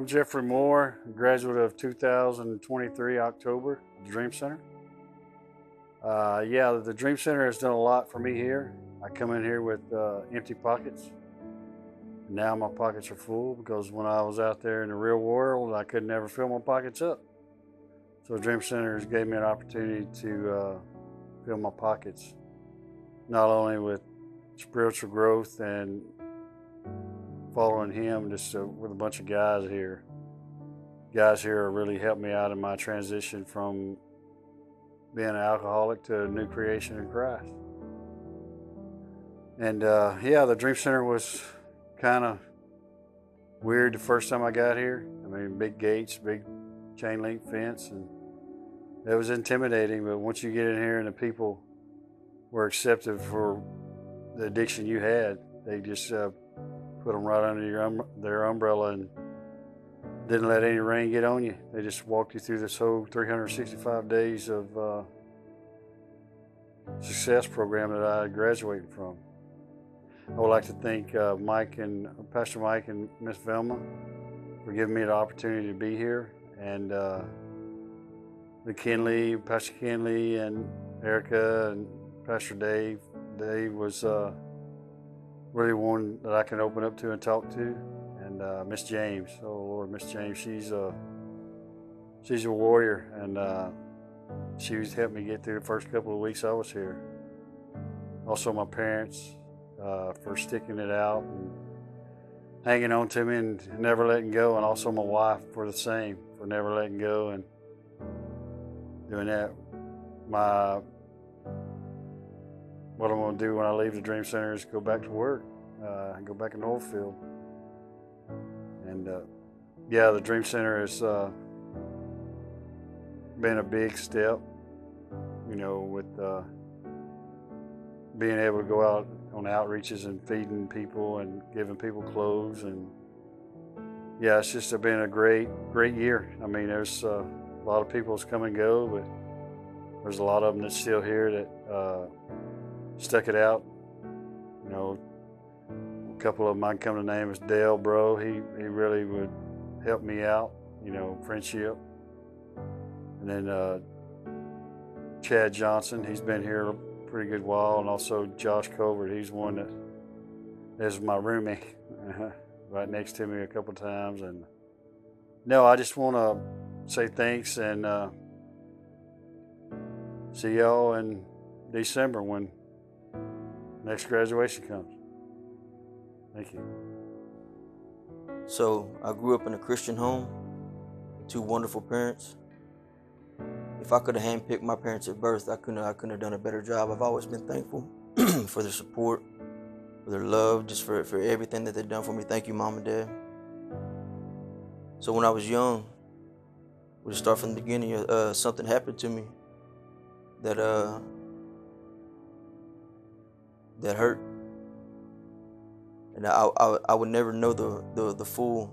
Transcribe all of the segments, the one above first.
I'm Jeffrey Moore, graduate of 2023 October at the Dream Center. The Dream Center has done a lot for me here. I come in here with empty pockets. Now my pockets are full because when I was out there in the real world, I could never fill my pockets up. So the Dream Center has gave me an opportunity to fill my pockets, not only with spiritual growth and following him, just with a bunch of guys here. Guys here have really helped me out in my transition from being an alcoholic to a new creation in Christ. And the Dream Center was kind of weird the first time I got here. I mean, big gates, big chain link fence, and it was intimidating. But once you get in here and the people were accepted for the addiction you had, they just put them right under their umbrella and didn't let any rain get on you. They just walked you through this whole 365 days of success program that I graduated from. I would like to thank Pastor Mike and Miss Velma for giving me the opportunity to be here, and Pastor Kinley and Erica and Pastor Dave. Dave was really one that I can open up to and talk to, and Miss James. Oh Lord, Miss James, she's a warrior, and she was helping me get through the first couple of weeks I was here. Also, my parents for sticking it out and hanging on to me and never letting go, and also my wife for the same, for never letting go and doing that. What I'm going to do when I leave the Dream Center is go back to work, go back in the oil field. And the Dream Center has been a big step, with being able to go out on outreaches and feeding people and giving people clothes. And it's just been a great year. I mean, there's a lot of people that's come and go, but there's a lot of them that's still here that stuck it out. A couple of them I can come to name is Dale, bro. He really would help me out, friendship. And then Chad Johnson, he's been here a pretty good while, and also Josh Colbert. He's one that is my roomie, right next to me a couple times. And I just want to say thanks and see y'all in December when next graduation comes. Thank you. So I grew up in a Christian home, 2 wonderful parents. If I could have handpicked my parents at birth, I couldn't have done a better job. I've always been thankful for their support, for their love, just for everything that they've done for me. Thank you, Mom and Dad. So when I was young, we'll start from the beginning. Something happened to me that hurt, and I would never know the full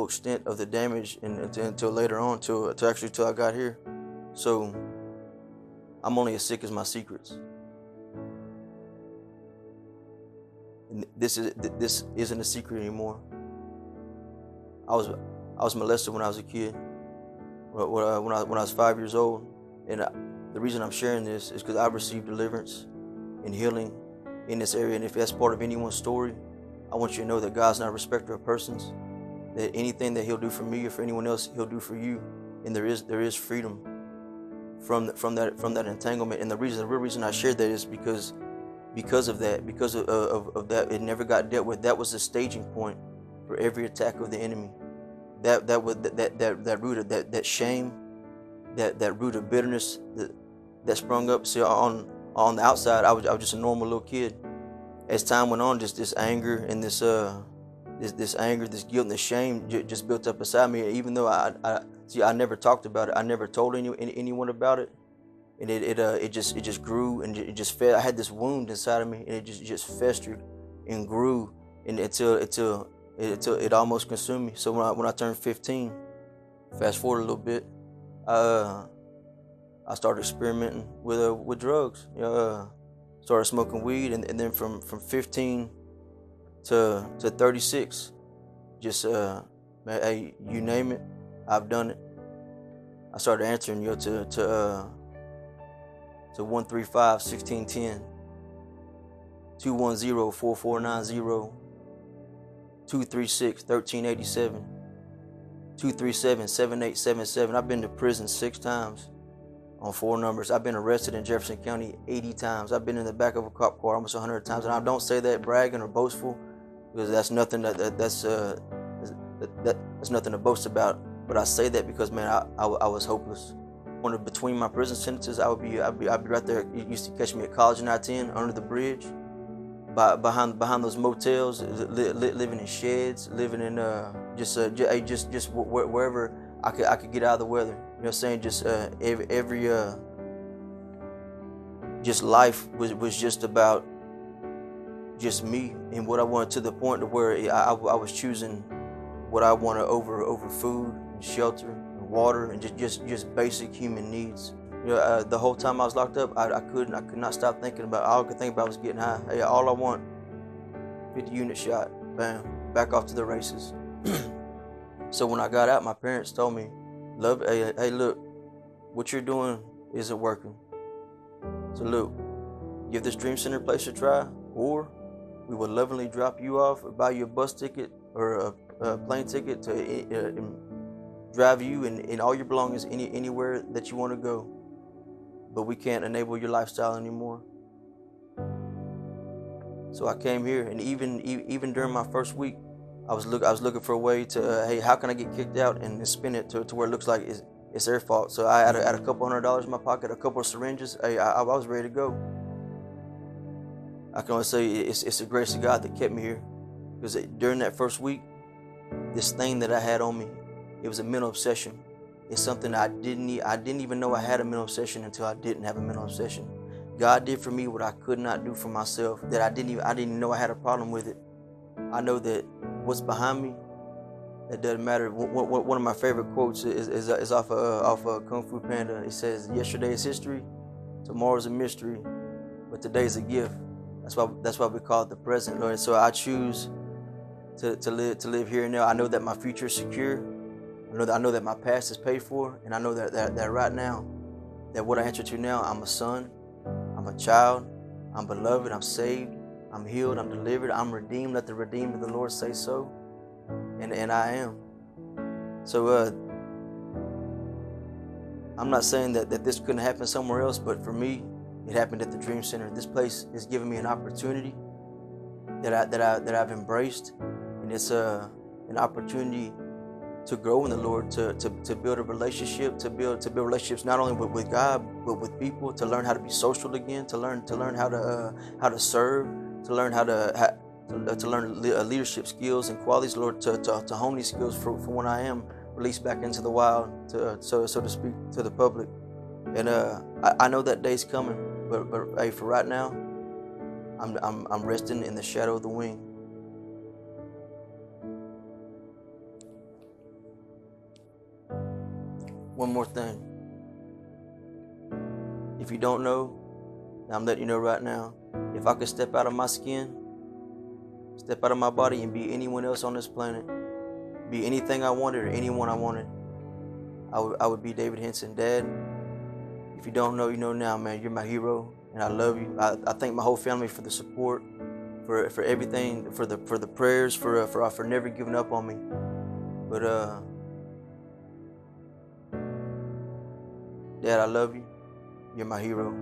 extent of the damage until later on, till I got here. So I'm only as sick as my secrets. And this isn't a secret anymore. I was molested when I was a kid, when I was 5 years old, and the reason I'm sharing this is because I received deliverance and healing in this area. And if that's part of anyone's story, I want you to know that God's not a respecter of persons. That anything that He'll do for me or for anyone else, He'll do for you. And there is freedom from that entanglement. And the real reason I shared that is because of that, it never got dealt with. That was the staging point for every attack of the enemy. That root of that shame, that root of bitterness that sprung up. See, on the outside, I was just a normal little kid. As time went on, just this anger and this anger, this guilt and this shame just built up inside me. Even though I never talked about it, I never told anyone about it, and it just grew and it just fed. I had this wound inside of me, and it just festered and grew, and until it almost consumed me. So when I turned 15, fast forward a little bit, I started experimenting with drugs. Started smoking weed, and then from 15 to 36, just Man, hey, you name it, I've done it. I started answering to 135-1610, 210-4490, 236-1387, 237-7877. I've been to prison 6 times on 4 numbers. I've been arrested in Jefferson County 80 times. I've been in the back of a cop car almost 100 times. And I don't say that bragging or boastful, because that's nothing that's nothing to boast about. But I say that because, man, I was hopeless. Between my prison sentences, I'd be right there. You used to catch me at College and I-10 under the bridge, behind those motels, living in sheds, living in just wherever I could get out of the weather. You know what I'm saying? Just every just life was just about just me and what I wanted, to the point to where I was choosing what I wanted over food and shelter and water and just basic human needs. You know, the whole time I was locked up, I could not stop thinking about. All I could think about was getting high. Hey, all I want, 50 unit shot, bam, back off to the races. So when I got out, my parents told me, hey, look, what you're doing isn't working. So look, give this Dream Center place a try, or we will lovingly drop you off or buy you a bus ticket or a plane ticket to drive you and all your belongings anywhere that you want to go. But we can't enable your lifestyle anymore. So I came here, and even during my first week, I was looking for a way to hey, how can I get kicked out and spin it to where it looks like it's their fault. So I had a couple $100 in my pocket, a couple of syringes. Hey, I was ready to go. I can only say it's the grace of God that kept me here, because during that first week, this thing that I had on me, it was a mental obsession. It's something I didn't even know I had a mental obsession until I didn't have a mental obsession. God did for me what I could not do for myself, that I didn't even know I had a problem with it. I know that what's behind me, it doesn't matter. One of my favorite quotes is off of Kung Fu Panda. It says, "Yesterday is history, tomorrow is a mystery, but today is a gift." That's why we call it the present, Lord. So I choose to live here and now. I know that my future is secure. I know that my past is paid for, and I know that right now, that what I answer to now, I'm a son, I'm a child, I'm beloved, I'm saved, I'm healed, I'm delivered, I'm redeemed. Let the redeemed of the Lord say so, and I am. So I'm not saying that this couldn't happen somewhere else, but for me, it happened at the Dream Center. This place is giving me an opportunity that I've embraced, and it's an opportunity to grow in the Lord, to build a relationship, to build relationships not only with God but with people, to learn how to be social again, to learn how to serve, to learn to learn leadership skills and qualities, Lord, to hone these skills for when I am released back into the wild, so to speak, to the public. And I know that day's coming, but hey, for right now, I'm resting in the shadow of the wing. One more thing. If you don't know, I'm letting you know right now. If I could step out of my skin, step out of my body, and be anyone else on this planet, be anything I wanted or anyone I wanted, I would be David Henson. Dad, if you don't know, you know now, man. You're my hero, and I love you. I thank my whole family for the support, for everything, for the prayers, for never giving up on me. But Dad, I love you. You're my hero.